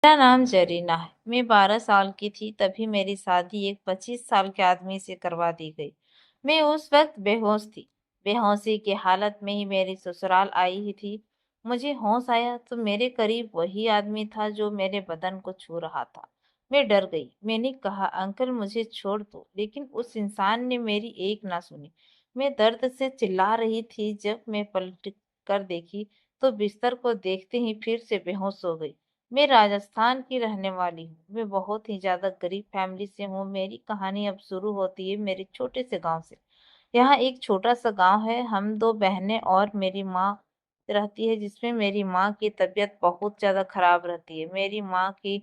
मेरा नाम जरीना है। मैं 12 साल की थी तभी मेरी शादी एक 25 साल के आदमी से करवा दी गई। मैं उस वक्त बेहोश थी। बेहोशी की हालत में ही मेरी ससुराल आई ही थी। मुझे होश आया तो मेरे करीब वही आदमी था जो मेरे बदन को छू रहा था। मैं डर गई। मैंने कहा, अंकल मुझे छोड़ दो, लेकिन उस इंसान ने मेरी एक ना सुनी। मैं दर्द से चिल्ला रही थी। जब मैं पलट कर देखी तो बिस्तर को देखते ही फिर से बेहोश हो गई। मैं राजस्थान की रहने वाली हूँ। मैं बहुत ही ज्यादा गरीब फैमिली से हूँ। मेरी कहानी अब शुरू होती है मेरे छोटे से गांव से। यहाँ एक छोटा सा गांव है। हम दो बहनें और मेरी माँ रहती है, जिसमें मेरी माँ की तबीयत बहुत ज्यादा खराब रहती है। मेरी माँ की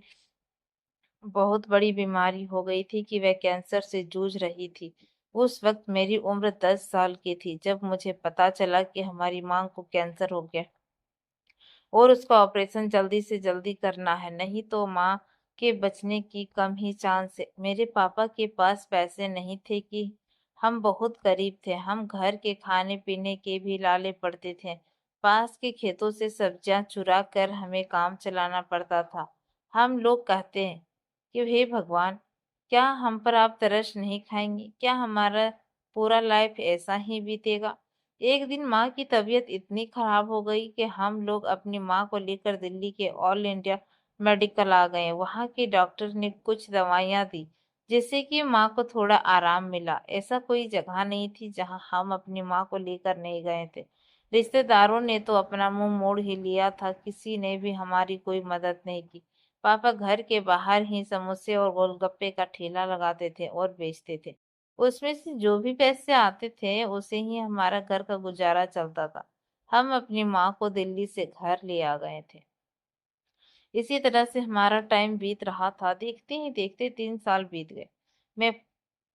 बहुत बड़ी बीमारी हो गई थी कि वह कैंसर से जूझ रही थी। उस वक्त मेरी उम्र 10 साल की थी जब मुझे पता चला कि हमारी माँ को कैंसर हो गया और उसका ऑपरेशन जल्दी से जल्दी करना है, नहीं तो माँ के बचने की कम ही चांस है। मेरे पापा के पास पैसे नहीं थे कि हम बहुत गरीब थे। हम घर के खाने पीने के भी लाले पड़ते थे। पास के खेतों से सब्जियां चुरा कर हमें काम चलाना पड़ता था। हम लोग कहते हैं कि हे भगवान, क्या हम पर आप तरस नहीं खाएंगे? क्या हमारा पूरा लाइफ ऐसा ही बीतेगा? एक दिन माँ की तबीयत इतनी खराब हो गई कि हम लोग अपनी माँ को लेकर दिल्ली के ऑल इंडिया मेडिकल आ गए। वहाँ के डॉक्टर ने कुछ दवाइयाँ दी जिससे कि माँ को थोड़ा आराम मिला। ऐसा कोई जगह नहीं थी जहाँ हम अपनी माँ को लेकर नहीं गए थे। रिश्तेदारों ने तो अपना मुंह मोड़ ही लिया था। किसी ने भी हमारी कोई मदद नहीं की। पापा घर के बाहर ही समोसे और गोलगप्पे का ठेला लगाते थे और बेचते थे। उसमें से जो भी पैसे आते थे उसे ही हमारा घर का गुजारा चलता था। हम अपनी माँ को दिल्ली से घर ले आ गए थे। इसी तरह से हमारा टाइम बीत रहा था। देखते ही देखते 3 साल बीत गए। मैं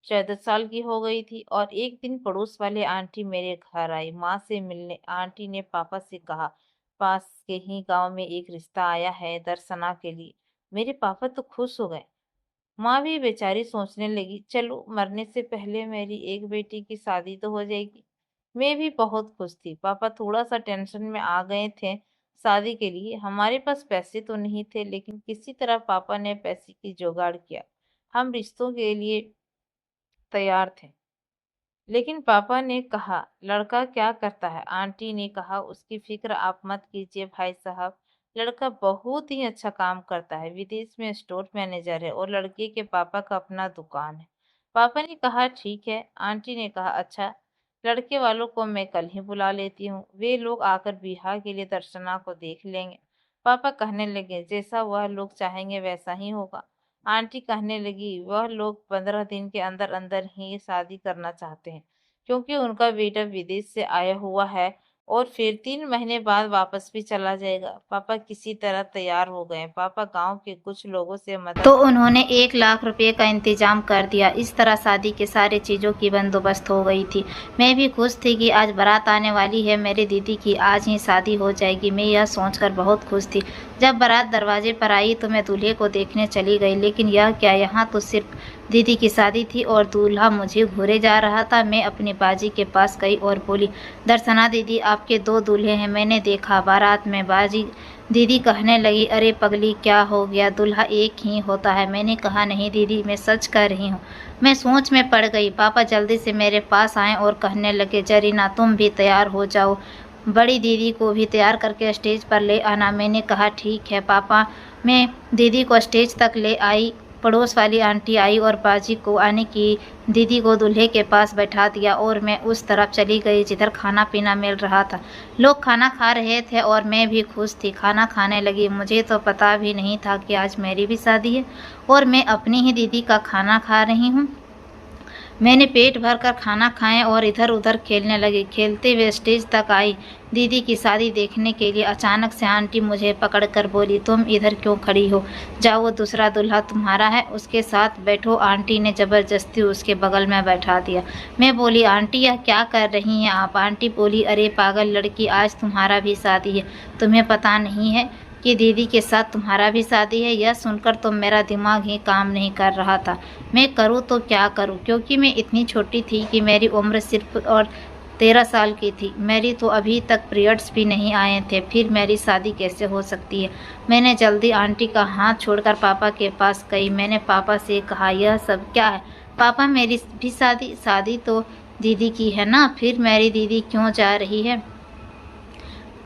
14 साल की हो गई थी और एक दिन पड़ोस वाले आंटी मेरे घर आई माँ से मिलने। आंटी ने पापा से कहा, पास के ही गांव में एक रिश्ता आया है दर्शना के लिए। मेरे पापा तो खुश हो गए। माँ भी बेचारी सोचने लगी, चलो मरने से पहले मेरी एक बेटी की शादी तो हो जाएगी। मैं भी बहुत खुश थी। पापा थोड़ा सा टेंशन में आ गए थे शादी के लिए। हमारे पास पैसे तो नहीं थे, लेकिन किसी तरह पापा ने पैसे की जुगाड़ किया। हम रिश्तों के लिए तैयार थे। लेकिन पापा ने कहा, लड़का क्या करता है? आंटी ने कहा, उसकी फिक्र आप मत कीजिए भाई साहब। लड़का बहुत ही अच्छा काम करता है, विदेश में स्टोर मैनेजर है और लड़के के पापा का अपना दुकान है। पापा ने कहा, ठीक है। आंटी ने कहा, अच्छा, लड़के वालों को मैं कल ही बुला लेती हूँ। वे लोग आकर बिहार के लिए दर्शना को देख लेंगे। पापा कहने लगे, जैसा वह लोग चाहेंगे वैसा ही होगा। आंटी कहने लगी, वह लोग 15 दिन के अंदर अंदर ही शादी करना चाहते हैं, क्योंकि उनका बेटा विदेश से आया हुआ है और फिर 3 महीने बाद वापस भी चला जाएगा। पापा किसी तरह तैयार हो गए। पापा गांव के कुछ लोगों से मदद तो उन्होंने 1 लाख रुपए का इंतजाम कर दिया। इस तरह शादी के सारे चीज़ों की बंदोबस्त हो गई थी। मैं भी खुश थी कि आज बारात आने वाली है मेरी दीदी की, आज ही शादी हो जाएगी। मैं यह सोचकर बहुत खुश थी। जब बारात दरवाजे पर आई तो मैं दूल्हे को देखने चली गई, लेकिन यह क्या, यहाँ तो सिर्फ दीदी की शादी थी और दूल्हा मुझे घूरे जा रहा था। मैं अपनी बाजी के पास गई और बोली, दर्शना दीदी, आपके 2 दूल्हे हैं। मैंने देखा बारात में बाजी। दीदी कहने लगी, अरे पगली, क्या हो गया, दूल्हा एक ही होता है। मैंने कहा, नहीं दीदी, मैं सच कह रही हूँ। मैं सोच में पड़ गई। पापा जल्दी से मेरे पास आए और कहने लगे, जरीना तुम भी तैयार हो जाओ, बड़ी दीदी को भी तैयार करके स्टेज पर ले आना। मैंने कहा, ठीक है पापा। मैं दीदी को स्टेज तक ले आई। पड़ोस वाली आंटी आई और बाजी को आने की दीदी को दूल्हे के पास बैठा दिया और मैं उस तरफ चली गई जिधर खाना पीना मिल रहा था। लोग खाना खा रहे थे और मैं भी खुश थी। खाना खाने लगी। मुझे तो पता भी नहीं था कि आज मेरी भी शादी है और मैं अपनी ही दीदी का खाना खा रही हूँ। मैंने पेट भर कर खाना खाया और इधर उधर खेलने लगी। खेलते हुए स्टेज तक आई दीदी की शादी देखने के लिए। अचानक से आंटी मुझे पकड़ कर बोली, तुम इधर क्यों खड़ी हो? जाओ, वो दूसरा दूल्हा तुम्हारा है, उसके साथ बैठो। आंटी ने ज़बरदस्ती उसके बगल में बैठा दिया। मैं बोली, आंटी यह क्या कर रही हैं आप? आंटी बोली, अरे पागल लड़की, आज तुम्हारा भी शादी है, तुम्हें पता नहीं है कि दीदी के साथ तुम्हारा भी शादी है? यह सुनकर तो मेरा दिमाग ही काम नहीं कर रहा था। मैं करूँ तो क्या करूँ, क्योंकि मैं इतनी छोटी थी कि मेरी उम्र सिर्फ और 13 साल की थी। मेरी तो अभी तक पीरियड्स भी नहीं आए थे, फिर मेरी शादी कैसे हो सकती है। मैंने जल्दी आंटी का हाथ छोड़कर पापा के पास गई। मैंने पापा से कहा, यह सब क्या है पापा, मेरी भी शादी तो दीदी की है ना, फिर मेरी दीदी क्यों जा रही है।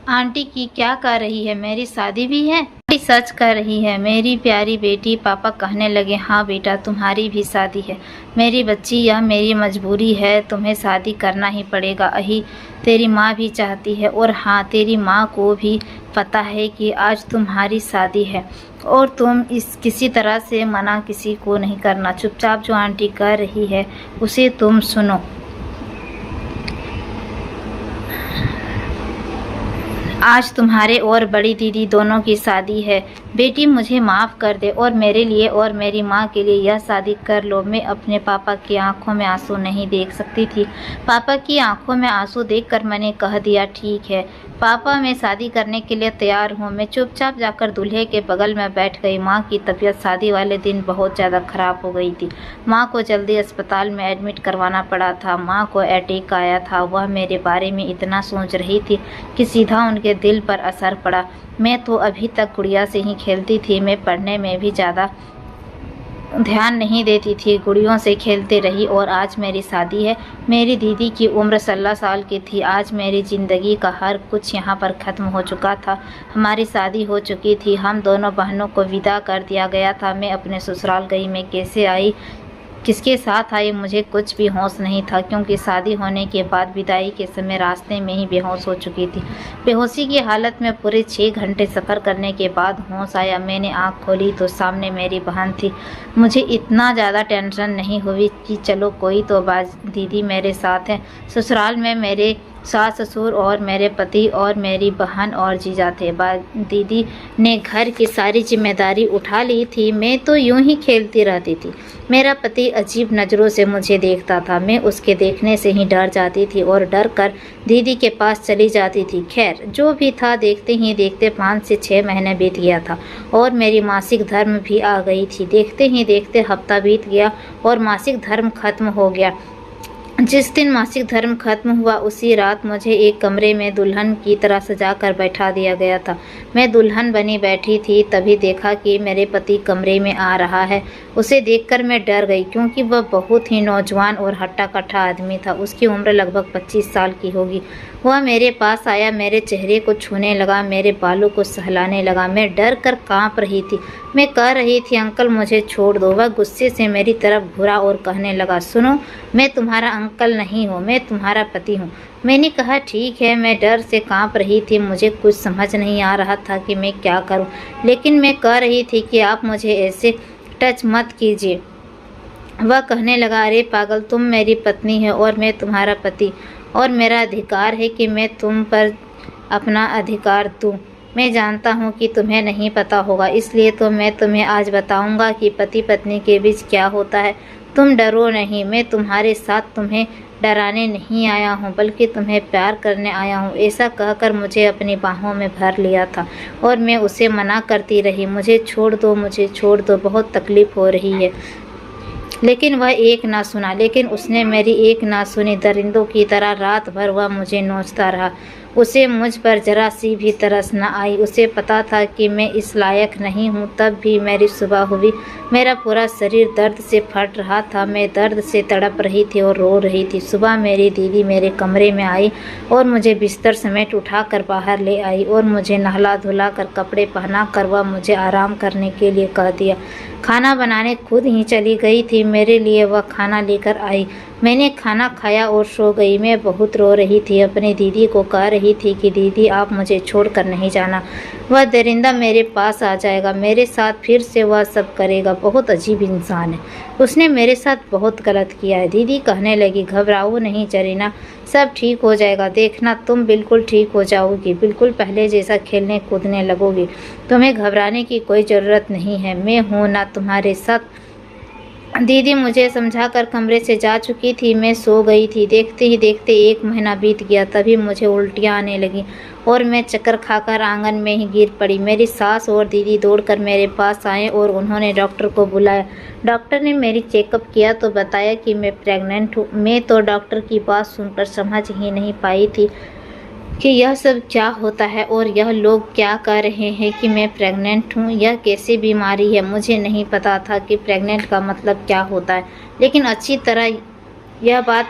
आंटी की क्या कर रही है, मेरी शादी भी है। आंटी सच कर रही है मेरी प्यारी बेटी। पापा कहने लगे, हाँ बेटा, तुम्हारी भी शादी है मेरी बच्ची, यह मेरी मजबूरी है, तुम्हें शादी करना ही पड़ेगा। अही तेरी माँ भी चाहती है, और हाँ, तेरी माँ को भी पता है कि आज तुम्हारी शादी है, और तुम इस किसी तरह से मना किसी को नहीं करना। चुपचाप जो आंटी कर रही है उसे तुम सुनो। आज तुम्हारे और बड़ी दीदी दोनों की शादी है। बेटी, मुझे माफ़ कर दे, और मेरे लिए और मेरी माँ के लिए यह शादी कर लो। मैं अपने पापा की आंखों में आंसू नहीं देख सकती थी। पापा की आंखों में आंसू देखकर मैंने कह दिया, ठीक है पापा, मैं शादी करने के लिए तैयार हूँ। मैं चुपचाप जाकर दूल्हे के बगल में बैठ गई। माँ की तबीयत शादी वाले दिन बहुत ज़्यादा ख़राब हो गई थी। माँ को जल्दी अस्पताल में एडमिट करवाना पड़ा था। माँ को अटैक आया था। वह मेरे बारे में इतना सोच रही थी कि सीधा उनके दिल पर असर पड़ा। मैं तो अभी तक गुड़िया से ही खेलती थी। मैं पढ़ने में भी ज़्यादा ध्यान नहीं देती थी, गुड़ियों से खेलते रही, और आज मेरी शादी है। मेरी दीदी की उम्र 16 साल की थी। आज मेरी ज़िंदगी का हर कुछ यहाँ पर ख़त्म हो चुका था। हमारी शादी हो चुकी थी। हम दोनों बहनों को विदा कर दिया गया था। मैं अपने ससुराल गई। मैं कैसे आई, किसके साथ आई, मुझे कुछ भी होश नहीं था, क्योंकि शादी होने के बाद विदाई के समय रास्ते में ही बेहोश हो चुकी थी। बेहोशी की हालत में पूरे 6 घंटे सफ़र करने के बाद होश आया। मैंने आँख खोली तो सामने मेरी बहन थी। मुझे इतना ज़्यादा टेंशन नहीं हुई कि चलो कोई तो बात, दीदी मेरे साथ है। ससुराल में मेरे सास ससुर और मेरे पति और मेरी बहन और जीजा थे। दीदी ने घर की सारी जिम्मेदारी उठा ली थी। मैं तो यूं ही खेलती रहती थी। मेरा पति अजीब नज़रों से मुझे देखता था। मैं उसके देखने से ही डर जाती थी और डर कर दीदी के पास चली जाती थी। खैर, जो भी था, देखते ही देखते 5 से 6 महीने बीत गया था और मेरी मासिक धर्म भी आ गई थी। देखते ही देखते हफ्ता बीत गया और मासिक धर्म खत्म हो गया। जिस दिन मासिक धर्म खत्म हुआ उसी रात मुझे एक कमरे में दुल्हन की तरह सजा कर बैठा दिया गया था। मैं दुल्हन बनी बैठी थी, तभी देखा कि मेरे पति कमरे में आ रहा है। उसे देखकर मैं डर गई, क्योंकि वह बहुत ही नौजवान और हट्टा-कट्टा आदमी था। उसकी उम्र लगभग 25 साल की होगी। वह मेरे पास आया, मेरे चेहरे को छूने लगा, मेरे बालों को सहलाने लगा। मैं डर कर काँप रही थी। मैं कह रही थी, अंकल मुझे छोड़ दो। वह गुस्से से मेरी तरफ घुरा और कहने लगा, सुनो, मैं तुम्हारा अंकल नहीं हूँ, मैं तुम्हारा पति हूँ। मैंने कहा, ठीक है। मैं डर से काँप रही थी। मुझे कुछ समझ नहीं आ रहा था कि मैं क्या करूँ, लेकिन मैं कह रही थी कि आप मुझे ऐसे टच मत कीजिए। वह कहने लगा, अरे पागल, तुम मेरी पत्नी है और मैं तुम्हारा पति, और मेरा अधिकार है कि मैं तुम पर अपना अधिकार दूँ। मैं जानता हूँ कि तुम्हें नहीं पता होगा, इसलिए तो मैं तुम्हें आज बताऊँगा कि पति पत्नी के बीच क्या होता है। तुम डरो नहीं, मैं तुम्हारे साथ तुम्हें डराने नहीं आया हूँ, बल्कि तुम्हें प्यार करने आया हूँ। ऐसा कहकर मुझे अपनी बाहों में भर लिया था और मैं उसे मना करती रही, मुझे छोड़ दो, मुझे छोड़ दो, बहुत तकलीफ़ हो रही है। लेकिन वह एक ना सुना। लेकिन उसने मेरी एक ना सुनी। दरिंदों की तरह रात भर वह मुझे नोचता रहा। उसे मुझ पर जरा सी भी तरस न आई। उसे पता था कि मैं इस लायक नहीं हूँ। तब भी मेरी सुबह हुई। मेरा पूरा शरीर दर्द से फट रहा था। मैं दर्द से तड़प रही थी और रो रही थी। सुबह मेरी दीदी मेरे कमरे में आई और मुझे बिस्तर समेत उठाकर बाहर ले आई और मुझे नहला धुला कर कपड़े पहना कर वह मुझे आराम करने के लिए कह दिया। खाना बनाने खुद ही चली गई थी। मेरे लिए वह खाना लेकर आई। मैंने खाना खाया और सो गई। मैं बहुत रो रही थी। अपनी दीदी को कह रही थी कि दीदी, आप मुझे छोड़कर नहीं जाना। वह दरिंदा मेरे पास आ जाएगा, मेरे साथ फिर से वह सब करेगा। बहुत अजीब इंसान है। उसने मेरे साथ बहुत गलत किया है। दीदी कहने लगी, घबराओ नहीं जरीना, सब ठीक हो जाएगा। देखना, तुम बिल्कुल ठीक हो जाओगी, बिल्कुल पहले जैसा खेलने कूदने लगोगी। तुम्हें घबराने की कोई ज़रूरत नहीं है। मैं हूँ ना तुम्हारे साथ। दीदी मुझे समझाकर कमरे से जा चुकी थी। मैं सो गई थी। देखते ही देखते 1 महीना बीत गया। तभी मुझे उल्टियाँ आने लगीं और मैं चक्कर खाकर आंगन में ही गिर पड़ी। मेरी सास और दीदी दौड़कर मेरे पास आए और उन्होंने डॉक्टर को बुलाया। डॉक्टर ने मेरी चेकअप किया तो बताया कि मैं प्रेग्नेंट हूँ। मैं तो डॉक्टर की बात सुनकर समझ ही नहीं पाई थी कि यह सब क्या होता है और यह लोग क्या कह रहे हैं कि मैं प्रेग्नेंट हूँ। यह कैसी बीमारी है, मुझे नहीं पता था कि प्रेग्नेंट का मतलब क्या होता है। लेकिन अच्छी तरह यह बात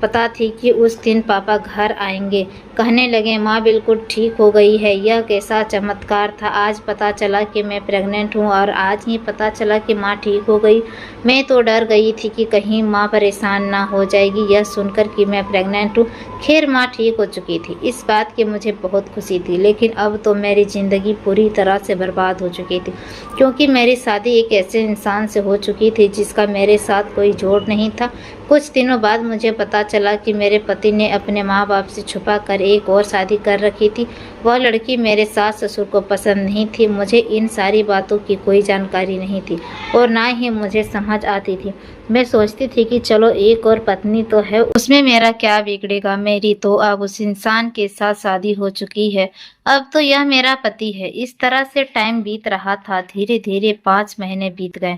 पता थी कि उस दिन पापा घर आएंगे। कहने लगे माँ बिल्कुल ठीक हो गई है। यह कैसा चमत्कार था। आज पता चला कि मैं प्रेग्नेंट हूँ और आज ही पता चला कि माँ ठीक हो गई। मैं तो डर गई थी कि कहीं माँ परेशान ना हो जाएगी यह सुनकर कि मैं प्रेग्नेंट हूँ। खैर माँ ठीक हो चुकी थी। इस बात की मुझे बहुत खुशी थी। लेकिन अब तो मेरी ज़िंदगी पूरी तरह से बर्बाद हो चुकी थी, क्योंकि मेरी शादी एक ऐसे इंसान से हो चुकी थी जिसका मेरे साथ कोई जोड़ नहीं था। कुछ दिनों बाद मुझे पता चला कि मेरे पति ने अपने माँ बाप से छुपा कर एक और शादी कर रखी थी। वह लड़की मेरे सास ससुर को पसंद नहीं थी। मुझे इन सारी बातों की कोई जानकारी नहीं थी और ना ही मुझे समझ आती थी। मैं सोचती थी कि चलो एक और पत्नी तो है, उसमें मेरा क्या बिगड़ेगा। मेरी तो अब उस इंसान के साथ शादी हो चुकी है। अब तो यह मेरा पति है। इस तरह से टाइम बीत रहा था। धीरे धीरे 5 महीने बीत गए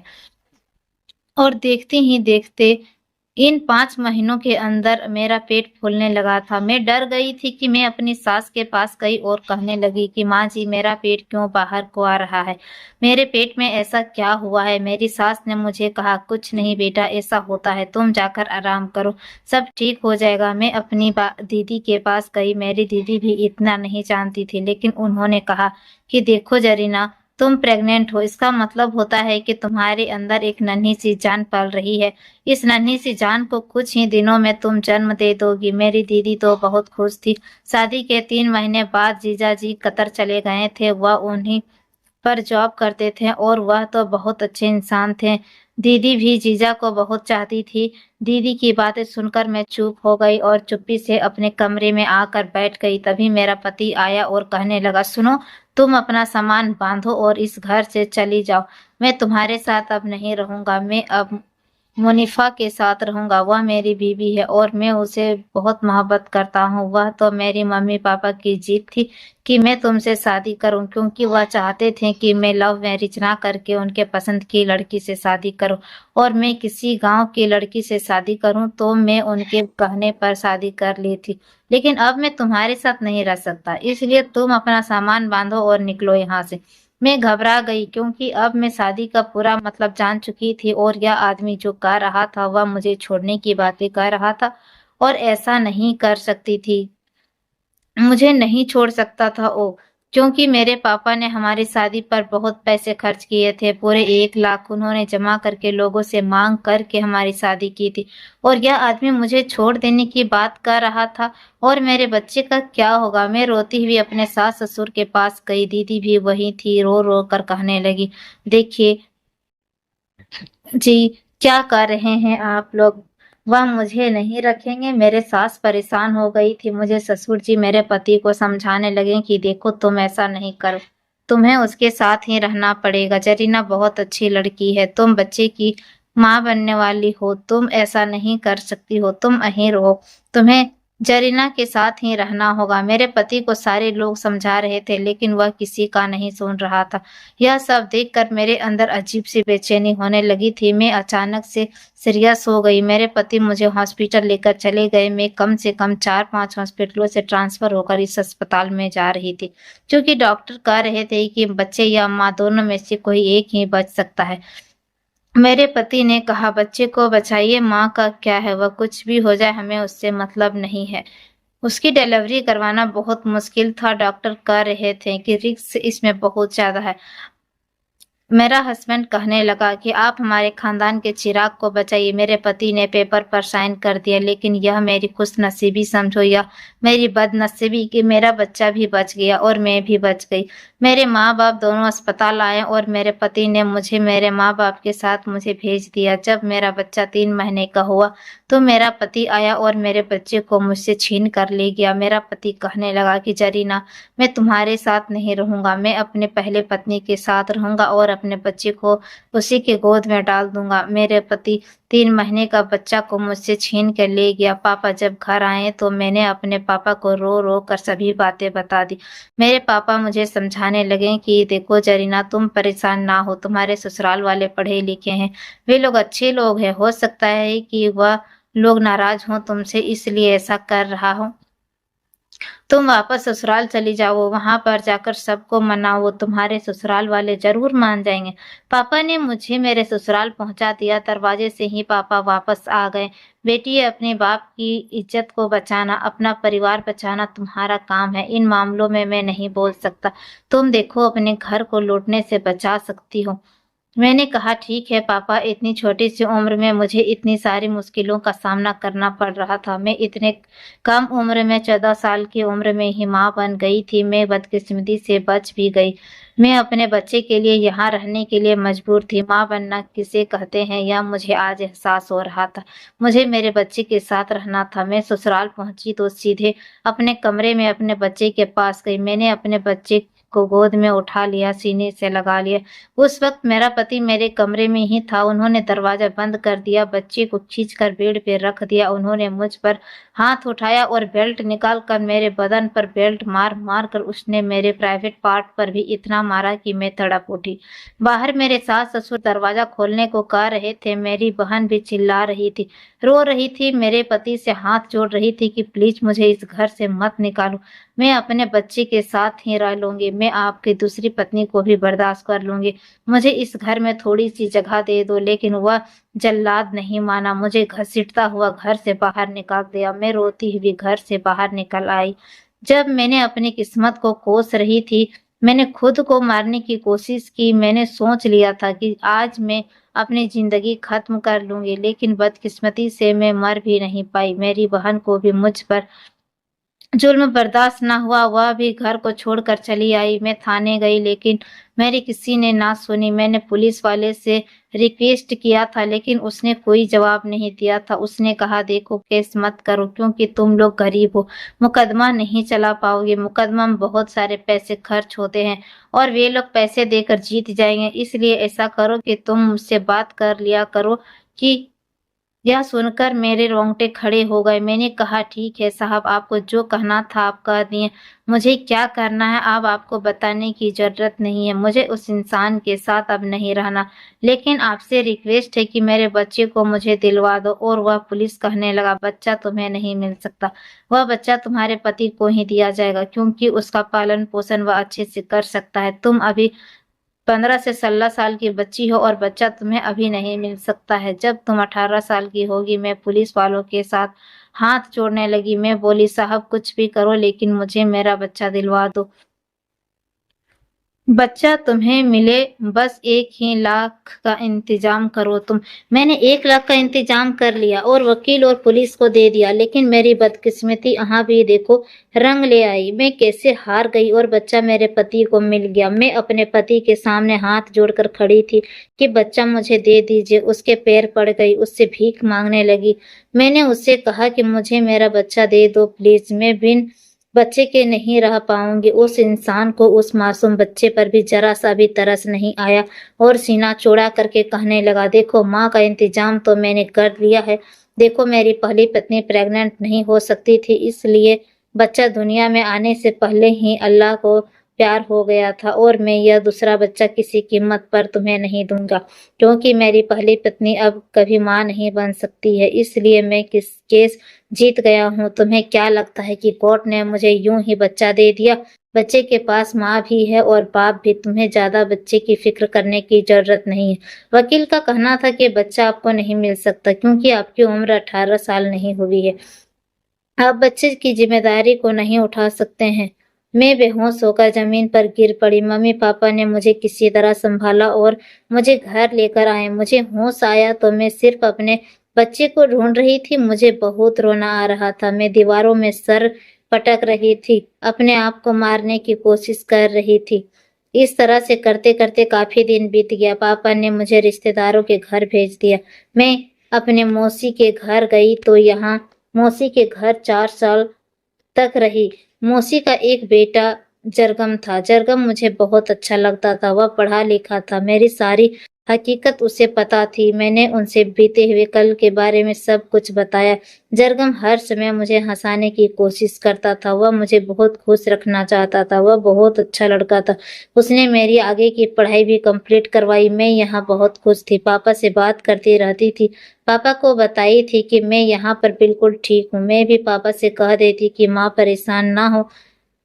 और देखते ही देखते इन 5 महीनों के अंदर मेरा पेट फूलने लगा था। मैं डर गई थी कि मैं अपनी सास के पास गई और कहने लगी कि माँ जी मेरा पेट क्यों बाहर को आ रहा है, मेरे पेट में ऐसा क्या हुआ है। मेरी सास ने मुझे कहा कुछ नहीं बेटा, ऐसा होता है, तुम जाकर आराम करो, सब ठीक हो जाएगा। मैं अपनी दीदी के पास गई। मेरी दीदी भी इतना नहीं जानती थी, लेकिन उन्होंने कहा कि देखो जरीना, तुम प्रेग्नेंट हो, इसका मतलब होता है कि तुम्हारे अंदर एक नन्ही सी जान पल रही है। इस नन्ही सी जान को कुछ ही दिनों में तुम जन्म दे दोगी। मेरी दीदी तो बहुत खुश थी। शादी के 3 महीने बाद जीजा जी कतर चले गए थे। वह उन्हीं पर जॉब करते थे और वह तो बहुत अच्छे इंसान थे। दीदी भी जीजा को बहुत चाहती थी। दीदी की बातें सुनकर मैं चुप हो गई और चुप्पी से अपने कमरे में आकर बैठ गई। तभी मेरा पति आया और कहने लगा सुनो, तुम अपना सामान बांधो और इस घर से चली जाओ। मैं तुम्हारे साथ अब नहीं रहूंगा। मैं अब मुनीफा के साथ रहूंगा। वह मेरी बीवी है और मैं उसे बहुत मोहब्बत करता हूँ। वह तो मेरी मम्मी पापा की जिद थी कि मैं तुमसे शादी करूं, क्योंकि वह चाहते थे कि मैं लव मैरिज ना करके उनके पसंद की लड़की से शादी करूं और मैं किसी गांव की लड़की से शादी करूं। तो मैं उनके कहने पर शादी कर ली थी। लेकिन अब मैं तुम्हारे साथ नहीं रह सकता, इसलिए तुम अपना सामान बांधो और निकलो यहाँ से। मैं घबरा गई, क्योंकि अब मैं शादी का पूरा मतलब जान चुकी थी और यह आदमी जो कह रहा था वह मुझे छोड़ने की बातें कह रहा था और ऐसा नहीं कर सकती थी, मुझे नहीं छोड़ सकता था वो, क्योंकि मेरे पापा ने हमारी शादी पर बहुत पैसे खर्च किए थे। पूरे 1 लाख उन्होंने जमा करके लोगों से मांग करके हमारी शादी की थी और यह आदमी मुझे छोड़ देने की बात कर रहा था। और मेरे बच्चे का क्या होगा। मैं रोती हुई अपने सास ससुर के पास गई। दीदी भी वही थी। रो रो कर कहने लगी देखिए जी, क्या कर रहे हैं आप लोग, वह मुझे नहीं रखेंगे। मेरे सास परेशान हो गई थी। मुझे ससुर जी मेरे पति को समझाने लगे कि देखो तुम ऐसा नहीं करो, तुम्हें उसके साथ ही रहना पड़ेगा। जरीना बहुत अच्छी लड़की है, तुम बच्चे की माँ बनने वाली हो, तुम ऐसा नहीं कर सकती हो, तुम यहीं रहो, तुम्हें जरीना के साथ ही रहना होगा। मेरे पति को सारे लोग समझा रहे थे, लेकिन वह किसी का नहीं सुन रहा था। यह सब देखकर मेरे अंदर अजीब सी बेचैनी होने लगी थी। मैं अचानक से सीरियस हो गई। मेरे पति मुझे हॉस्पिटल लेकर चले गए। मैं कम से कम 4-5 हॉस्पिटलों से ट्रांसफर होकर इस अस्पताल में जा रही थी, क्योंकि डॉक्टर कह रहे थे कि बच्चे या माँ दोनों में से कोई एक ही बच सकता है। मेरे पति ने कहा बच्चे को बचाइए, माँ का क्या है, वह कुछ भी हो जाए, हमें उससे मतलब नहीं है। उसकी डिलीवरी करवाना बहुत मुश्किल था। डॉक्टर कह रहे थे कि रिस्क इसमें बहुत ज्यादा है। मेरा हस्बैंड कहने लगा कि आप हमारे खानदान के चिराग को बचाइए। मेरे पति ने पेपर पर साइन कर दिया, लेकिन यह मेरी खुशनसीबी समझो या मेरी बदनसीबी कि मेरा बच्चा भी बच गया और मैं भी बच गई। मेरे माँ बाप दोनों अस्पताल आए और मेरे पति ने मुझे मेरे माँ बाप के साथ मुझे भेज दिया। जब मेरा बच्चा 3 महीने का हुआ तो मेरा पति आया और मेरे बच्चे को मुझसे छीन कर ले गया। मेरा पति कहने लगा कि जरीना, मैं तुम्हारे साथ नहीं रहूंगा, मैं अपने पहले पत्नी के साथ रहूंगा और अपने बच्चे को उसी के गोद में डाल दूंगा। मेरे पति 3 महीने का बच्चा को मुझसे छीन कर ले गया। पापा जब घर आए तो मैंने अपने पापा को रो रो कर सभी बातें बता दी। मेरे पापा मुझे समझाने लगे कि देखो जरीना, तुम परेशान ना हो, तुम्हारे ससुराल वाले पढ़े लिखे हैं, वे लोग अच्छे लोग हैं, हो सकता है कि वह लोग नाराज हों तुमसे इसलिए ऐसा कर रहा हो। तुम वापस ससुराल चली जाओ, वहां पर जाकर सबको मनाओ, तुम्हारे ससुराल वाले जरूर मान जाएंगे। पापा ने मुझे मेरे ससुराल पहुंचा दिया। दरवाजे से ही पापा वापस आ गए। बेटी, अपने बाप की इज्जत को बचाना, अपना परिवार बचाना तुम्हारा काम है। इन मामलों में मैं नहीं बोल सकता। तुम देखो अपने घर को लूटने से बचा सकती हो। मैंने कहा ठीक है पापा, इतनी छोटी सी उम्र में मुझे इतनी सारी मुश्किलों का सामना करना पड़ रहा था। मैं इतने कम उम्र में 14 साल की उम्र में ही माँ बन गई थी। मैं बदकिस्मती से बच भी गई। मैं अपने बच्चे के लिए यहाँ रहने के लिए मजबूर थी। माँ बनना किसे कहते हैं यह मुझे आज एहसास हो रहा था। मुझे मेरे बच्चे के साथ रहना था। मैं ससुराल पहुंची तो सीधे अपने कमरे में अपने बच्चे के पास गई। मैंने अपने बच्चे को गोद में उठा लिया, सीने से लगा लिया। उस वक्त मेरा पति मेरे कमरे में ही था। उन्होंने दरवाजा बंद कर दिया, बच्चे को खींचकर बेड पे रख दिया। उन्होंने मुझ पर हाथ उठाया और बेल्ट निकाल कर मेरे बदन पर बेल्ट मार मार कर उसने मेरे प्राइवेट पार्ट पर भी इतना मारा कि मैं तड़प उठी। बाहर मेरे सास ससुर दरवाजा खोलने को कह रहे थे। मेरी बहन भी चिल्ला रही थी, रो रही थी, मेरे पति से हाथ जोड़ रही थी कि प्लीज मुझे इस घर से मत निकालो, मैं अपने बच्चे के साथ ही रह लूंगी, मैं आपकी दूसरी पत्नी को भी बर्दाश्त कर लूंगी, मुझे इस घर में थोड़ी सी जगह दे दो। लेकिन वह जल्लाद नहीं माना, मुझे घसीटता हुआ घर से बाहर निकाल दिया। मैं रोती हुई घर से बाहर निकल आई। जब मैंने अपनी किस्मत को कोस रही थी, मैंने खुद को मारने की कोशिश की। मैंने सोच लिया था कि आज मैं अपनी जिंदगी खत्म कर लूंगी, लेकिन बदकिस्मती से मैं मर भी नहीं पाई। मेरी बहन को भी मुझ पर जुल्म बर्दाश्त न हुआ, वह भी घर को छोड़कर चली आई। मैं थाने गई लेकिन मेरी किसी ने ना सुनी। मैंने पुलिस वाले से रिक्वेस्ट किया था लेकिन उसने कोई जवाब नहीं दिया था। उसने कहा देखो केस मत करो क्योंकि तुम लोग गरीब हो, मुकदमा नहीं चला पाओगे, मुकदमा में बहुत सारे पैसे खर्च होते हैं और वे लोग पैसे देकर जीत जाएंगे। इसलिए ऐसा करो कि तुम मुझसे बात कर लिया करो। कि यह सुनकर मेरे रोंगटे खड़े हो गए। मैंने कहा ठीक है साहब, आपको जो कहना था आप कह दिए, मुझे क्या करना है अब आपको बताने की जरूरत नहीं है। मुझे उस इंसान के साथ अब नहीं रहना, लेकिन आपसे रिक्वेस्ट है कि मेरे बच्चे को मुझे दिलवा दो। और वह पुलिस कहने लगा बच्चा तुम्हें नहीं मिल सकता, वह बच्चा तुम्हारे पति को ही दिया जाएगा क्योंकि उसका पालन पोषण वह अच्छे से कर सकता है। तुम अभी 15 से 16 साल की बच्ची हो और बच्चा तुम्हें अभी नहीं मिल सकता है। जब तुम 18 साल की होगी। मैं पुलिस वालों के साथ हाथ जोड़ने लगी। मैं बोली साहब कुछ भी करो लेकिन मुझे मेरा बच्चा दिलवा दो। बच्चा तुम्हें मिले, बस 1 ही लाख का इंतजाम करो तुम। मैंने 1 लाख का इंतजाम कर लिया और वकील और पुलिस को दे दिया, लेकिन मेरी बदकिस्मती यहाँ भी देखो रंग ले आई। मैं कैसे हार गई और बच्चा मेरे पति को मिल गया। मैं अपने पति के सामने हाथ जोड़कर खड़ी थी कि बच्चा मुझे दे दीजिए। उसके पैर पड़ गई, उससे भीख मांगने लगी। मैंने उससे कहा कि मुझे मेरा बच्चा दे दो प्लीज, मैं बिन बच्चे के नहीं रह पाऊंगी। उस इंसान को उस मासूम बच्चे पर भी जरा सा भी तरस नहीं आया और सीना चौड़ा करके कहने लगा देखो माँ का इंतजाम तो मैंने कर लिया है। देखो मेरी पहली पत्नी प्रेग्नेंट नहीं हो सकती थी, इसलिए बच्चा दुनिया में आने से पहले ही अल्लाह को प्यार हो गया था और मैं यह दूसरा बच्चा किसी कीमत पर तुम्हें नहीं दूंगा क्योंकि मेरी पहली पत्नी अब कभी माँ नहीं बन सकती है। इसलिए मैं किस केस जीत गया हूँ। तुम्हें क्या लगता है कि कोर्ट ने मुझे यूं ही बच्चा दे दिया? बच्चे के पास माँ भी है और बाप भी। तुम्हें ज्यादा बच्चे की फिक्र करने की जरूरत नहीं है। वकील का कहना था कि बच्चा आपको नहीं मिल सकता क्योंकि आपकी उम्र 18 साल नहीं हुई है, आप बच्चे की जिम्मेदारी को नहीं उठा सकते हैं। मैं बेहोश होकर जमीन पर गिर पड़ी। मम्मी पापा ने मुझे किसी तरह संभाला और मुझे घर लेकर आए। मुझे होश आया तो मैं सिर्फ अपने बच्चे को ढूंढ रही थी। मुझे बहुत रोना आ रहा था। मैं दीवारों में सर पटक रही थी, अपने आप को मारने की कोशिश कर रही थी। इस तरह से करते करते काफी दिन बीत गया। पापा ने मुझे रिश्तेदारों के घर भेज दिया। मैं अपने मौसी के घर गई तो यहाँ मौसी के घर 4 साल तक रही। मौसी का एक बेटा जरगम था। जरगम मुझे बहुत अच्छा लगता था, वह पढ़ा लिखा था, मेरी सारी हकीकत उसे पता थी। मैंने उनसे बीते हुए कल के बारे में सब कुछ बताया। जरगम हर समय मुझे हंसाने की कोशिश करता था, वह मुझे बहुत खुश रखना चाहता था, वह बहुत अच्छा लड़का था। उसने मेरी आगे की पढ़ाई भी कंप्लीट करवाई। मैं यहाँ बहुत खुश थी, पापा से बात करती रहती थी, पापा को बताई थी कि मैं यहाँ पर बिल्कुल ठीक हूँ। मैं भी पापा से कह देती कि माँ परेशान ना हो,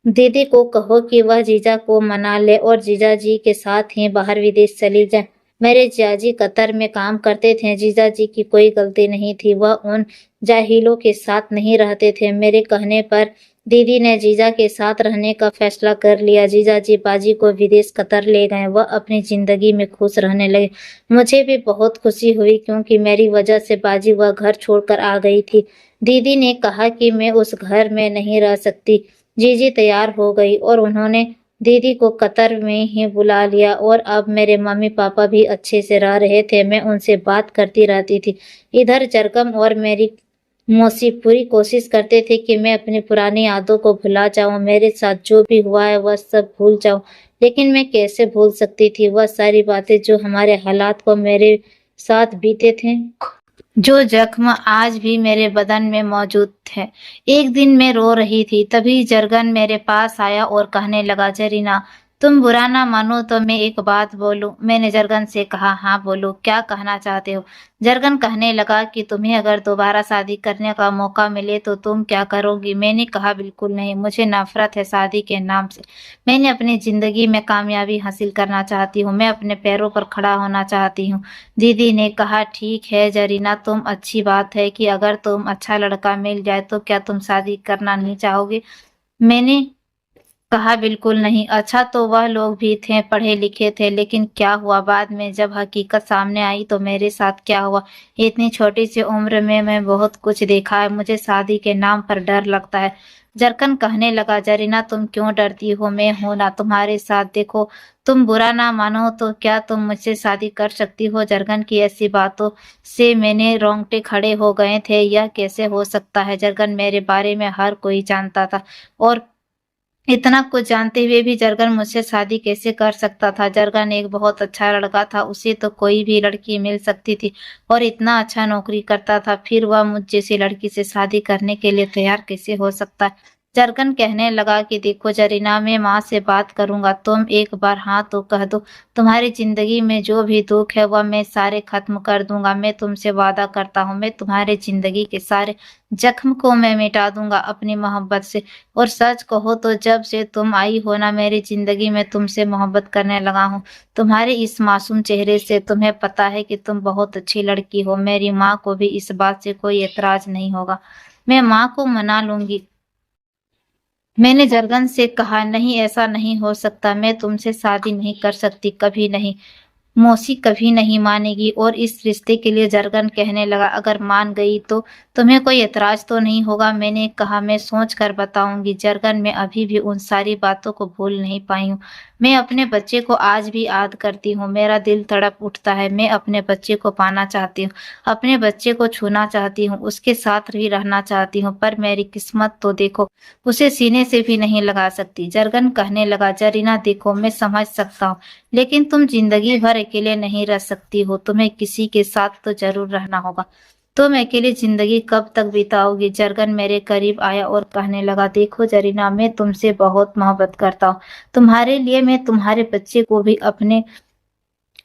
दीदी को कहो कि वह जीजा को मना ले और जीजा जी के साथ ही बाहर विदेश चली जाए। मेरे जियाजी कतर में काम करते थे, जीजा जी की कोई गलती नहीं थी, वह उन जाहिलों के साथ नहीं रहते थे। मेरे कहने पर दीदी ने जीजा के साथ रहने का फैसला कर लिया। जीजा जी बाजी को विदेश कतर ले गए, वह अपनी जिंदगी में खुश रहने लगे। मुझे भी बहुत खुशी हुई क्योंकि मेरी वजह से बाजी वह घर छोड़कर आ गई थी। दीदी ने कहा कि मैं उस घर में नहीं रह सकती। जीजी तैयार हो गई और उन्होंने दीदी को कतर में ही बुला लिया और अब मेरे मम्मी पापा भी अच्छे से रह रहे थे। मैं उनसे बात करती रहती थी। इधर जरगम और मेरी मौसी पूरी कोशिश करते थे कि मैं अपनी पुरानी यादों को भुला जाऊं, मेरे साथ जो भी हुआ है वह सब भूल जाऊं। लेकिन मैं कैसे भूल सकती थी वह सारी बातें जो हमारे हालात को मेरे साथ बीते थे, जो जख्म आज भी मेरे बदन में मौजूद थे। एक दिन मैं रो रही थी, तभी जरगन मेरे पास आया और कहने लगा, जरीना तुम बुरा ना मानो तो मैं एक बात बोलूं। मैंने जरगन से कहा, हाँ बोलो, क्या कहना चाहते हो। जरगन कहने लगा कि तुम्हें अगर दोबारा शादी करने का मौका मिले तो तुम क्या करोगी। मैंने कहा, बिल्कुल नहीं, मुझे नफरत है शादी के नाम से। मैंने अपनी जिंदगी में कामयाबी हासिल करना चाहती हूँ, मैं अपने पैरों पर खड़ा होना चाहती हूँ। दीदी ने कहा, ठीक है जरीना, तुम अच्छी बात है कि अगर तुम अच्छा लड़का मिल जाए तो क्या तुम शादी करना नहीं चाहोगे। मैंने कहा, बिल्कुल नहीं। अच्छा तो वह लोग भी थे, पढ़े लिखे थे, लेकिन क्या हुआ बाद में जब हकीकत सामने आई तो मेरे साथ क्या हुआ। इतनी छोटी सी उम्र में मैं बहुत कुछ देखा है, मुझे शादी के नाम पर डर लगता है। जरकन कहने लगा, जरीना तुम क्यों डरती हो, मैं हूं ना तुम्हारे साथ। देखो तुम बुरा ना मानो तो क्या तुम मुझसे शादी कर सकती हो। जरगन की ऐसी बातों से मैंने रोंगटे खड़े हो गए थे। यह कैसे हो सकता है। जरगन मेरे बारे में हर कोई जानता था और इतना कुछ जानते हुए भी जरगन मुझसे शादी कैसे कर सकता था। जरगन एक बहुत अच्छा लड़का था, उसे तो कोई भी लड़की मिल सकती थी और इतना अच्छा नौकरी करता था, फिर वह मुझ जैसी लड़की से शादी करने के लिए तैयार कैसे हो सकता है। जरगन कहने लगा कि देखो जरीना, मैं माँ से बात करूंगा, तुम एक बार हाँ तो कह दो, तुम्हारी जिंदगी में जो भी दुख है वह मैं सारे खत्म कर दूंगा। मैं तुमसे वादा करता हूँ, मैं तुम्हारी जिंदगी के सारे जख्म को मैं मिटा दूंगा अपनी मोहब्बत से। और सच कहो तो जब से तुम आई हो ना मेरी जिंदगी में, तुमसे मोहब्बत करने लगा हूँ। तुम्हारे इस मासूम चेहरे से तुम्हें पता है कि तुम बहुत अच्छी लड़की हो। मेरी माँ को भी इस बात से कोई एतराज नहीं होगा, मैं माँ को मना लूंगी। मैंने जरगन से कहा, नहीं ऐसा नहीं हो सकता, मैं तुमसे शादी नहीं कर सकती, कभी नहीं। मौसी कभी नहीं मानेगी। और इस रिश्ते के लिए जरगन कहने लगा, अगर मान गई तो तुम्हें कोई एतराज तो नहीं होगा। मैंने कहा, मैं सोच कर बताऊंगी। जरगन मैं अभी भी उन सारी बातों को भूल नहीं पाई हूँ। मैं अपने बच्चे को आज भी याद करती हूँ, मेरा दिल तड़प उठता है। मैं अपने बच्चे को पाना चाहती हूँ, अपने बच्चे को छूना चाहती हूँ, उसके साथ भी रहना चाहती हूँ, पर मेरी किस्मत तो देखो, उसे सीने से भी नहीं लगा सकती। जरगन कहने लगा, जरीना देखो, मैं समझ सकता हूँ, लेकिन तुम जिंदगी भर अकेले नहीं रह सकती हो, तुम्हें किसी के साथ तो जरूर रहना होगा। तुम अकेली जिंदगी कब तक बिताओगी। जरगन मेरे करीब आया और कहने लगा, देखो जरीना, मैं तुमसे बहुत मोहब्बत करता हूँ, तुम्हारे लिए मैं तुम्हारे बच्चे को भी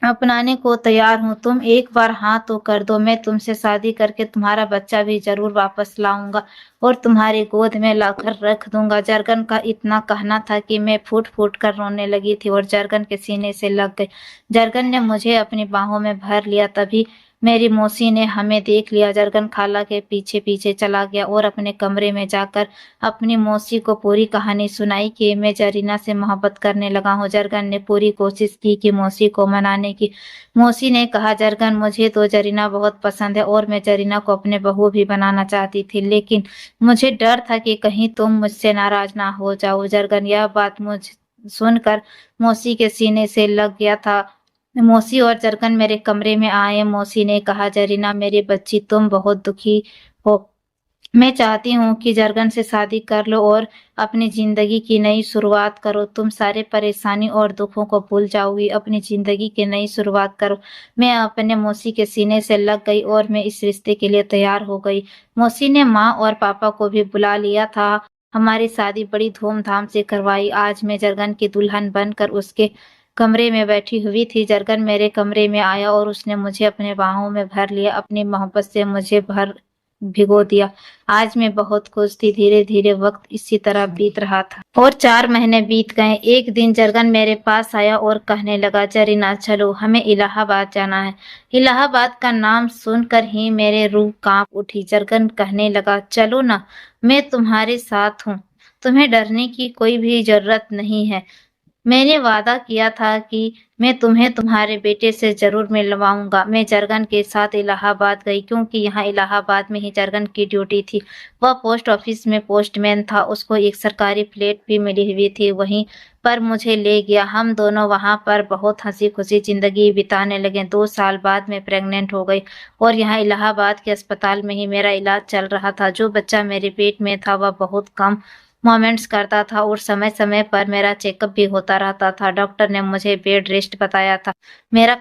अपनाने को तैयार हूँ। तुम एक बार हाँ तो कर दो, मैं तुमसे शादी करके तुम्हारा बच्चा भी जरूर वापस लाऊंगा और तुम्हारी गोद में लाकर रख दूंगा। जरगन का इतना कहना था कि मैं फूट फूट कर रोने लगी थी और जरगन के सीने से लग गई। जरगन ने मुझे अपनी बाहों में भर लिया। तभी मेरी मौसी ने हमें देख लिया। जरगन खाला के पीछे पीछे चला गया और अपने कमरे में जाकर अपनी मौसी को पूरी कहानी सुनाई कि मैं जरीना से मोहब्बत करने लगा हूँ। जरगन ने पूरी कोशिश की कि मौसी को मनाने की। मौसी ने कहा, जरगन मुझे तो जरीना बहुत पसंद है और मैं जरीना को अपने बहू भी बनाना चाहती थी, लेकिन मुझे डर था कि कहीं तुम मुझसे नाराज ना हो जाओ। जरगन यह बात मुझ सुनकर मौसी के सीने से लग गया था। मौसी और जरगन मेरे कमरे में आए। मौसी ने कहा, जरीना मेरी बच्ची, तुम बहुत दुखी हो, मैं चाहती हूँ कि जरगन से शादी कर लो और अपनी ज़िंदगी की नई शुरुआत करो। तुम सारे परेशानी और दुखों को भूल जाओगी, अपनी ज़िंदगी की नई शुरुआत करो। मैं अपने मौसी के सीने से लग गई और मैं इस रिश्ते के लिए तैयार हो गई। मौसी ने माँ और पापा को भी बुला लिया था। हमारी शादी बड़ी धूमधाम से करवाई। आज मैं जरगन की दुल्हन बनकर उसके कमरे में बैठी हुई थी। जरगन मेरे कमरे में आया और उसने मुझे अपने बाहों में भर लिया, अपनी मोहब्बत से मुझे भिगो दिया। आज मैं बहुत खुश थी। धीरे-धीरे वक़्त इसी तरह बीत रहा था और 4 महीने बीत गए। एक दिन जरगन मेरे पास आया और कहने लगा, "जरीना चलो, हमें इलाहाबाद जाना है।" इलाहाबाद का नाम सुनकर ही मेरे रूह काँप उठी। जरगन कहने लगा, "चलो ना, मैं तुम्हारे साथ हूँ। तुम्हें डरने की कोई भी ज़रूरत नहीं है। मैंने वादा किया था कि मैं तुम्हें तुम्हारे बेटे से ज़रूर मिलवाऊँगा।" मैं जरगन के साथ इलाहाबाद गई क्योंकि यहाँ इलाहाबाद में ही जरगन की ड्यूटी थी। वह पोस्ट ऑफिस में पोस्टमैन था, उसको एक सरकारी प्लेट भी मिली हुई थी, वहीं पर मुझे ले गया। हम दोनों वहाँ पर बहुत हँसी-खुशी ज़िंदगी बिताने लगे। 2 साल बाद मैं प्रेग्नेंट हो गई और यहाँ इलाहाबाद के अस्पताल में ही मेरा इलाज चल रहा था। जो बच्चा मेरे पेट में था वह बहुत कम मोमेंट्स करता था और समय-समय पर मेरा चेकअप भी होता रहता था। डॉक्टर ने मुझे बेड रेस्ट बताया था। मेरा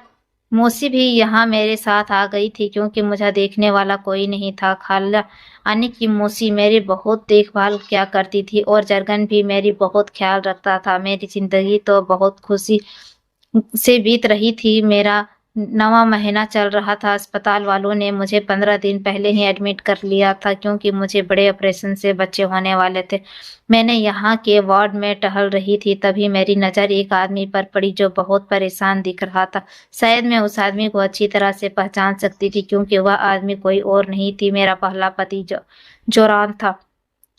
मौसी भी यहाँ मेरे साथ आ गई थी क्योंकि मुझे देखने वाला कोई नहीं था। खाला यानी कि मौसी मेरी बहुत देखभाल किया करती थी और जरगन भी मेरी बहुत ख़्याल रखता था। मेरी ज़िंदगी तो बहुत खुशी से बीत रही थी। मेरा 9वाँ महीना चल रहा था। अस्पताल वालों ने मुझे 15 दिन पहले ही एडमिट कर लिया था क्योंकि मुझे बड़े ऑपरेशन से बच्चे होने वाले थे। मैंने यहाँ के वार्ड में टहल रही थी, तभी मेरी नज़र एक आदमी पर पड़ी जो बहुत परेशान दिख रहा था। शायद मैं उस आदमी को अच्छी तरह से पहचान सकती थी क्योंकि वह आदमी कोई और नहीं थी, मेरा पहला पति जोरान था।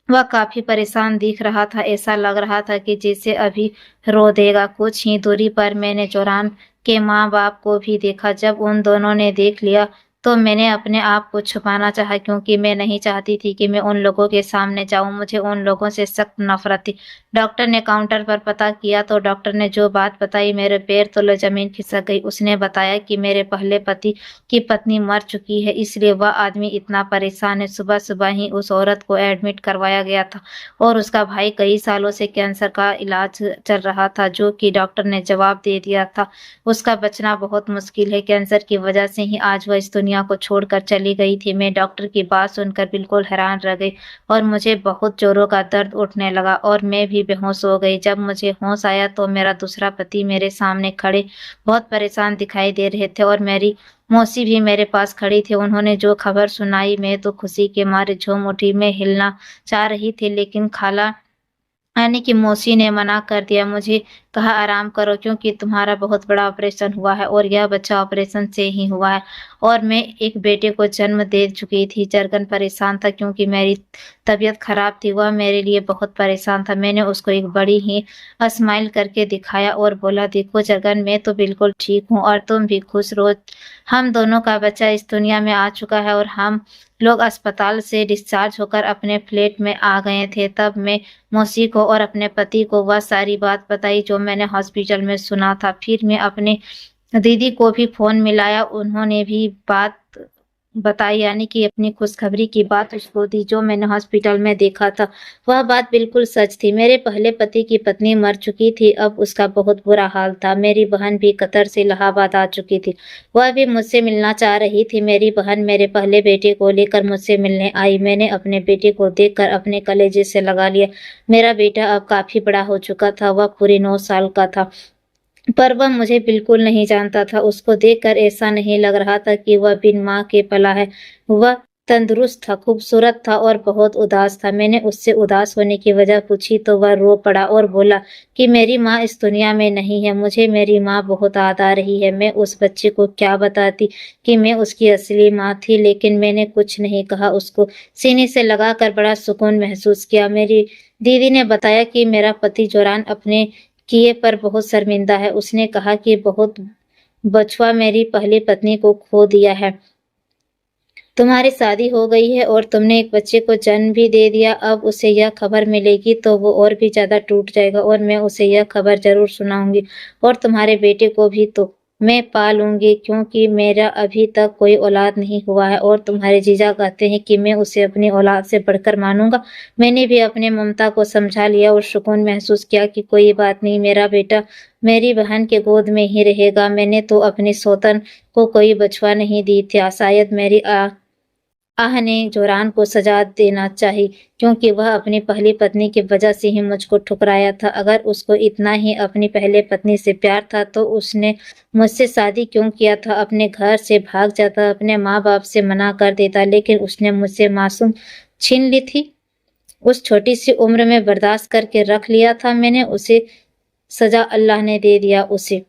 वह काफ़ी परेशान दिख रहा था, ऐसा लग रहा था कि जैसे अभी रो देगा। कुछ ही दूरी पर मैंने जोरान के माँ-बाप को भी देखा। जब उन दोनों ने देख लिया, तो मैंने अपने आप को छुपाना चाहा क्योंकि मैं नहीं चाहती थी कि मैं उन लोगों के सामने जाऊँ। मुझे उन लोगों से सख्त नफ़रत थी। डॉक्टर ने काउंटर पर पता किया तो डॉक्टर ने जो बात बताई, मेरे पैर तले ज़मीन खिसक गई। उसने बताया कि मेरे पहले पति की पत्नी मर चुकी है, इसलिए वह आदमी इतना परेशान है। सुबह-सुबह ही उस औरत को एडमिट करवाया गया था और उसका भाई कई सालों से कैंसर का इलाज चल रहा था, जो कि डॉक्टर ने जवाब दे दिया था, उसका बचना बहुत मुश्किल है। कैंसर की वजह से ही आज वह इस दुनिया को छोड़कर चली गई थी। मैं डॉक्टर की बात सुनकर बिल्कुल हैरान रह गई और मुझे बहुत ज़ोरों का दर्द उठने लगा और मैं भी बेहोश हो गई। जब मुझे होश आया तो मेरा दूसरा पति मेरे सामने खड़े बहुत परेशान दिखाई दे रहे थे और मेरी मौसी भी मेरे पास खड़ी थी। उन्होंने जो खबर सुनाई, मैं तो खुशी के मारे झूम उठी। मैं हिलना चाह रही थी लेकिन खाला यानी कि मौसी ने मना कर दिया। मुझे कहा, आराम करो क्योंकि तुम्हारा बहुत बड़ा ऑपरेशन हुआ है और यह बच्चा ऑपरेशन से ही हुआ है और मैं एक बेटे को जन्म दे चुकी थी। जरगन परेशान था क्योंकि मेरी तबीयत खराब थी। वह मेरे लिए बहुत परेशान था। मैंने उसको एक बड़ी ही स्माइल करके दिखाया और बोला, देखो जरगन, मैं तो बिल्कुल ठीक हूँ और तुम भी खुश रहो। हम दोनों का बच्चा इस दुनिया में आ चुका है और हम लोग अस्पताल से डिस्चार्ज होकर अपने फ्लैट में आ गए थे। तब मैं मौसी को और अपने पति को वह सारी बात बताई जो मैंने हॉस्पिटल में सुना था। फिर मैं अपने दीदी को भी फ़ोन मिलाया, उन्होंने भी बात बताई यानी कि अपनी खुशखबरी की बात उसको दी जो मैंने हॉस्पिटल में देखा था। वह बात बिल्कुल सच थी। मेरे पहले पति की पत्नी मर चुकी थी, अब उसका बहुत बुरा हाल था। मेरी बहन भी कतर से इलाहाबाद आ चुकी थी। वह भी मुझसे मिलना चाह रही थी। मेरी बहन मेरे पहले बेटे को लेकर मुझसे मिलने आई। मैंने अपने बेटे को देखकर अपने कलेजे से लगा लिया। मेरा बेटा अब काफ़ी बड़ा हो चुका था, वह पूरे 9 साल का था। पर वह मुझे बिल्कुल नहीं जानता था। उसको देखकर ऐसा नहीं लग रहा था कि वह बिन माँ के पला है। वह तंदुरुस्त था, खूबसूरत था और बहुत उदास था। मैंने उससे उदास होने की वजह पूछी तो वह रो पड़ा और बोला कि मेरी माँ इस दुनिया में नहीं है। मुझे मेरी माँ बहुत याद आ रही है। मैं उस बच्चे को क्या बताती कि मैं उसकी असली माँ थी, लेकिन मैंने कुछ नहीं कहा। उसको सीने से लगाकर बड़ा सुकून महसूस किया। मेरी दीदी ने बताया कि मेरा पति जोरान अपने किए पर बहुत शर्मिंदा है। उसने कहा कि बहुत बछुआ मेरी पहली पत्नी को खो दिया है। तुम्हारी शादी हो गई है और तुमने एक बच्चे को जन्म भी दे दिया। अब उसे यह खबर मिलेगी तो वो और भी ज़्यादा टूट जाएगा और मैं उसे यह खबर ज़रूर सुनाऊँगी और तुम्हारे बेटे को भी। तो मैं पालूंगी क्योंकि मेरा अभी तक कोई औलाद नहीं हुआ है और तुम्हारे जीजा कहते हैं कि मैं उसे अपनी औलाद से बढ़कर मानूंगा। मैंने भी अपने ममता को समझा लिया और सुकून महसूस किया कि कोई बात नहीं, मेरा बेटा मेरी बहन के गोद में ही रहेगा। मैंने तो अपनी सौतन को कोई बचवा नहीं दी थी। शायद मेरी आह ने जोरान को सजा देना चाहिए क्योंकि वह अपनी पहली पत्नी की वजह से ही मुझको ठुकराया था। अगर उसको इतना ही अपनी पहले पत्नी से प्यार था तो उसने मुझसे शादी क्यों किया था? अपने घर से भाग जाता, अपने माँ बाप से मना कर देता, लेकिन उसने मुझसे मासूम छीन ली थी। उस छोटी सी उम्र में बर्दाश्त करके रख लिया था मैंने उसे, सजा अल्लाह ने दे दिया उसे।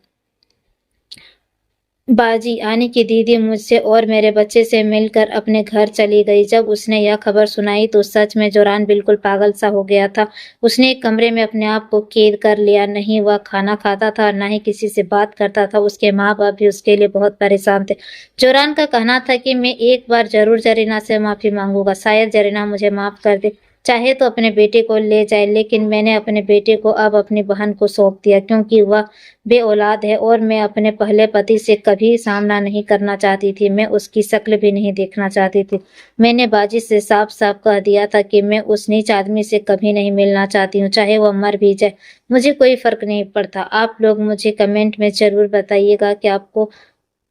बाजी यानी कि दीदी मुझसे और मेरे बच्चे से मिलकर अपने घर चली गई। जब उसने यह खबर सुनाई तो सच में जोरान बिल्कुल पागल सा हो गया था। उसने एक कमरे में अपने आप को कैद कर लिया। नहीं वह खाना खाता था, ना ही किसी से बात करता था। उसके माँ बाप भी उसके लिए बहुत परेशान थे। जोरान का कहना था कि मैं एक बार जरूर जरीना से माफी मांगूंगा, शायद जरीना मुझे माफ कर दे, चाहे तो अपने बेटे को ले जाए। लेकिन मैंने अपने बेटे को अब अपनी बहन को सौंप दिया क्योंकि वह बेऔलाद है और मैं अपने पहले पति से कभी सामना नहीं करना चाहती थी। मैं उसकी शक्ल भी नहीं देखना चाहती थी। मैंने बाजी से साफ साफ कह दिया था कि मैं उस नीच आदमी से कभी नहीं मिलना चाहती हूँ, चाहे वह मर भी जाए, मुझे कोई फर्क नहीं पड़ता। आप लोग मुझे कमेंट में जरूर बताइएगा कि आपको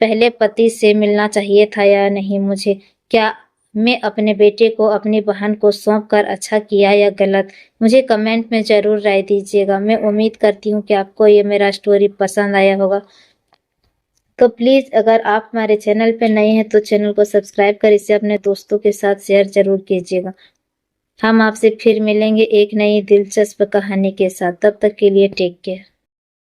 पहले पति से मिलना चाहिए था या नहीं। मुझे क्या मैं अपने बेटे को अपनी बहन को सौंप कर अच्छा किया या गलत, मुझे कमेंट में ज़रूर राय दीजिएगा। मैं उम्मीद करती हूँ कि आपको ये मेरा स्टोरी पसंद आया होगा। तो प्लीज़ अगर आप हमारे चैनल पे नए हैं तो चैनल को सब्सक्राइब कर इसे अपने दोस्तों के साथ शेयर ज़रूर कीजिएगा। हम आपसे फिर मिलेंगे एक नई दिलचस्प कहानी के साथ। तब तक के लिए टेक केयर।